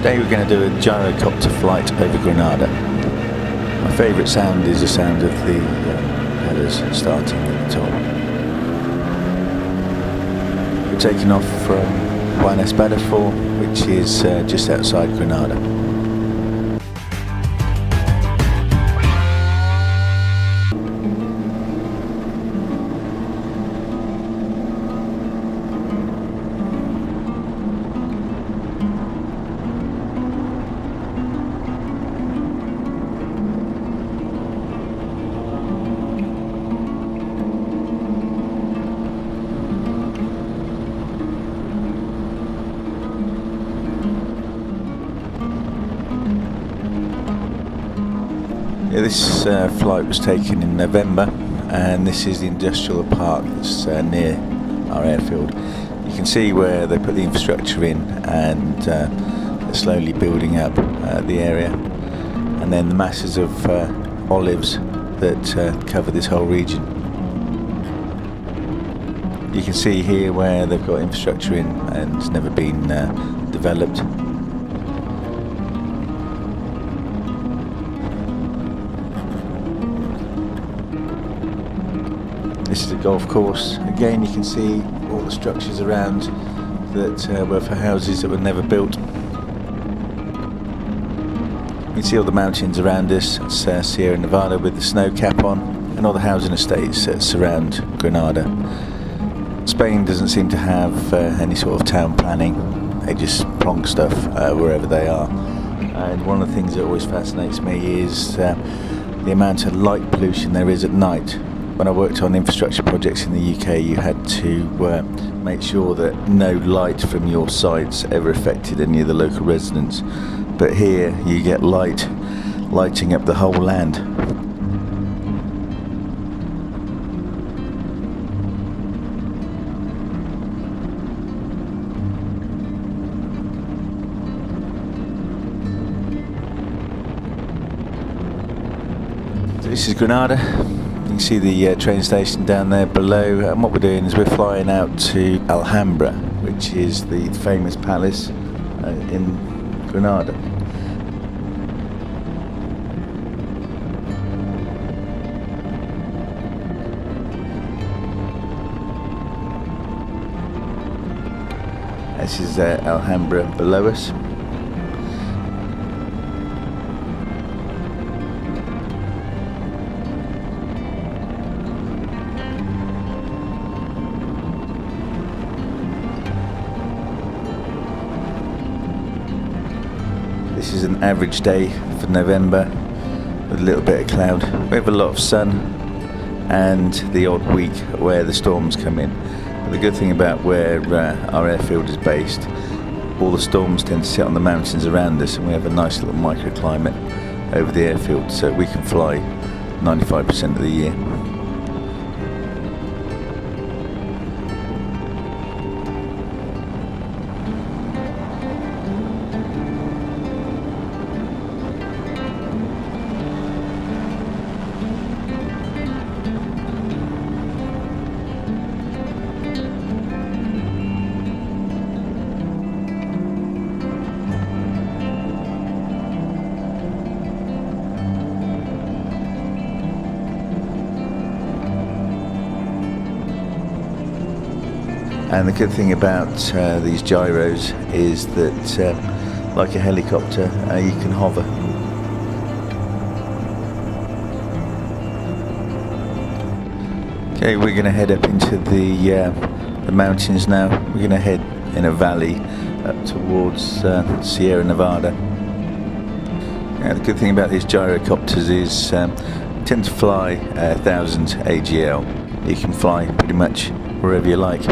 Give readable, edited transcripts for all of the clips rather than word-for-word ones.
Today we're going to do a gyrocopter flight over Granada. My favourite sound is the sound of the propellers starting at the top. We're taking off from Juanes Badafort, which is just outside Granada. This flight was taken in November, and this is the industrial park that's near our airfield. You can see where they put the infrastructure in, and they're slowly building up the area, and then the masses of olives that cover this whole region. You can see here where they've got infrastructure in and it's never been developed. This is a golf course. Again, you can see all the structures around that were for houses that were never built. You can see all the mountains around us. It's Sierra Nevada with the snow cap on, and all the housing estates that surround Granada. Spain doesn't seem to have any sort of town planning. They just plonk stuff wherever they are. And one of the things that always fascinates me is the amount of light pollution there is at night. When I worked on infrastructure projects in the UK, you had to make sure that no light from your sites ever affected any of the local residents. But here you get lighting up the whole land. This is Granada. You can see the train station down there below, and what we're doing is we're flying out to Alhambra, which is the famous palace in Granada. This is Alhambra below us. This is an average day for November with a little bit of cloud. We have a lot of sun and the odd week where the storms come in. But the good thing about where our airfield is based, all the storms tend to sit on the mountains around us, and we have a nice little microclimate over the airfield, so we can fly 95% of the year. And the good thing about these gyros is that, like a helicopter, you can hover. Okay, we're going to head up into the mountains now. We're going to head in a valley up towards Sierra Nevada. The good thing about these gyrocopters is you tend to fly 1000 AGL. You can fly pretty much wherever you like.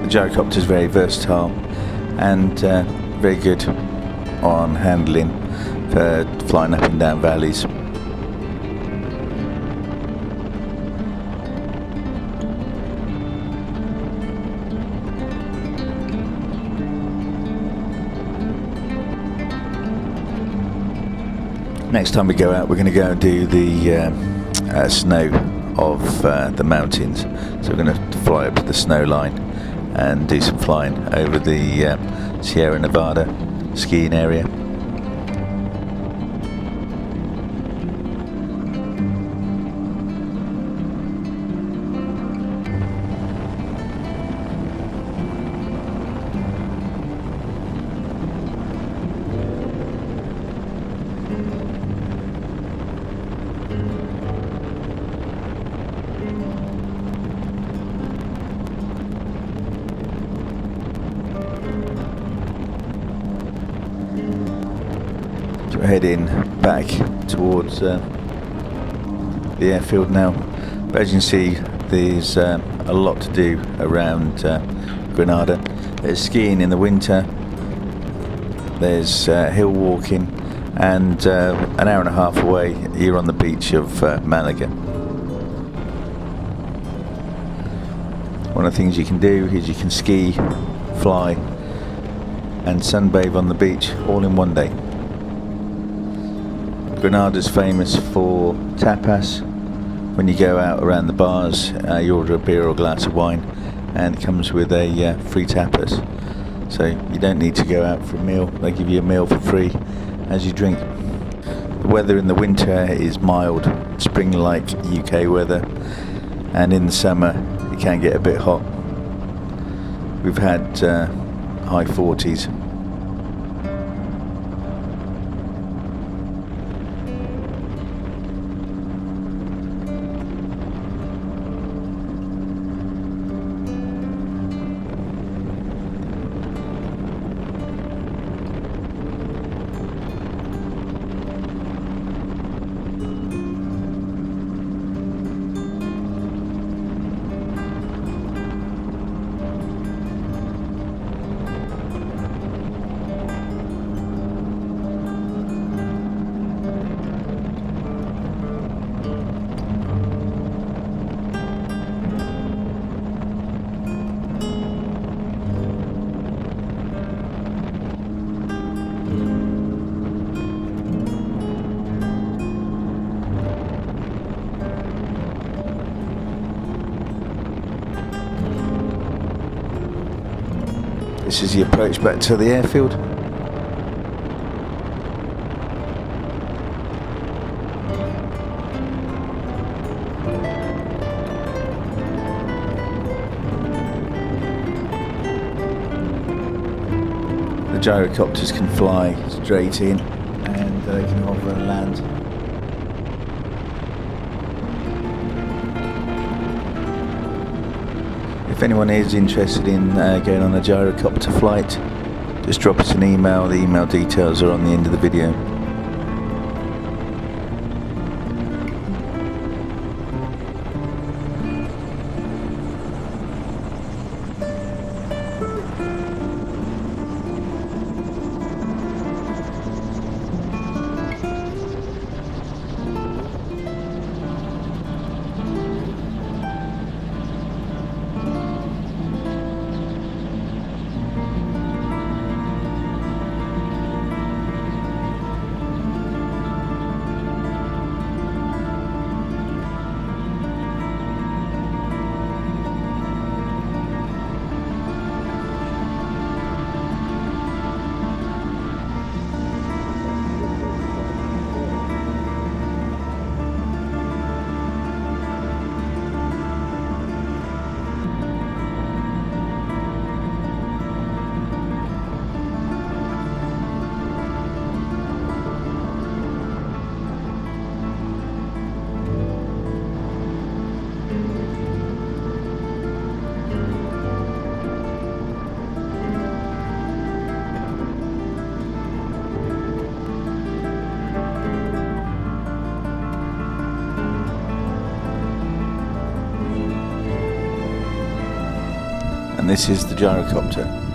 The gyrocopter is very versatile and very good on handling for flying up and down valleys. Next time we go out, we're going to go and do the snow of the mountains. So we're going to fly up to the snow line and do some flying over the Sierra Nevada skiing area. So we're heading back towards the airfield now. But as you can see, there's a lot to do around Granada. There's skiing in the winter, there's hill walking, and an hour and a half away you're on the beach of Malaga. One of the things you can do is you can ski, fly and sunbathe on the beach all in one day. Granada's famous for tapas. When you go out around the bars, you order a beer or a glass of wine and it comes with a free tapas. So you don't need to go out for a meal, they give you a meal for free as you drink. The weather in the winter is mild, spring-like UK weather, and in the summer it can get a bit hot. We've had high 40s. This is the approach back to the airfield. The gyrocopters can fly straight in and they can hover and land. If anyone is interested in going on a gyrocopter flight, just drop us an email. The email details are on the end of the video. And this is the gyrocopter.